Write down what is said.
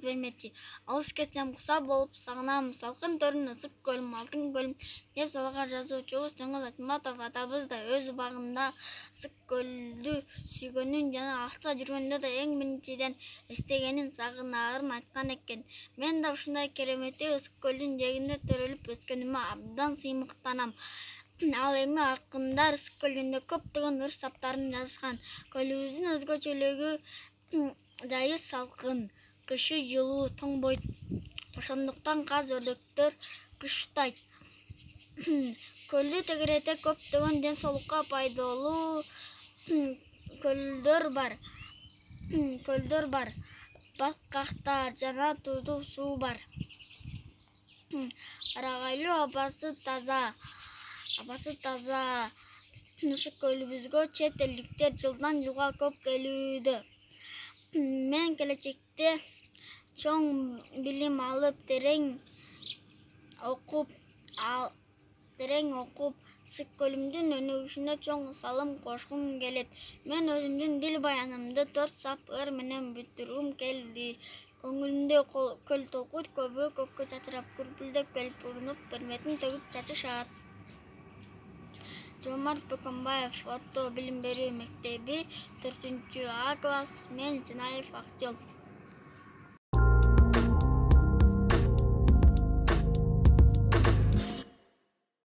бермети. Алыс кетсем куса болуп сагынам, салкын төрүн ысык көлүм, алтын көлүм деп салган жазуучубуз Чыңгыз Айтматов атабыз да өз убагында ысык көлдү сүйгөнүн жана алыста жүргөндө да эң биринчиден эстегенин, сагынаарын айткан экен. Мен да ушундай кереметтей ысык көлдүн жээгинде төрөлүп өскөнүмө абдан сыймыктанам. Ал эми акындар ысык көлүндө көптөгөн ыр саптарын жазышкан. Көлүбүздүн өзгөчөлүгү жайы салкын, кышы жылуу, тоңбойт. Ошондуктан каз өрлөктөр кыштайт. Көлдү тегерете көптөгөн ден соолукка пайдалуу көлдөр бар. Баткактар жана туздуу суу бар. Арагайлуу абасы таза. Ушу көлүбүзгө чет элдиктер жылдан жылга көп келүүдө. Мен келечекте чоң билим алып, терең окуп, ысык көлүмдүн өнүгүшүнө чоң салым кошкум келет. Мен өзүмдүн дил баянымды 4 сап ыр менен бүтүргүм келди. Көңүлүмдө көл толкут, көбү көккө чачырап, күрпүлдөп келип урунуп, берметин төгүп чачышат. Жоомарт Бөкөнбаев, Орто билим берүү мектеби, 4-А класс. Мен Жинаев Акжол.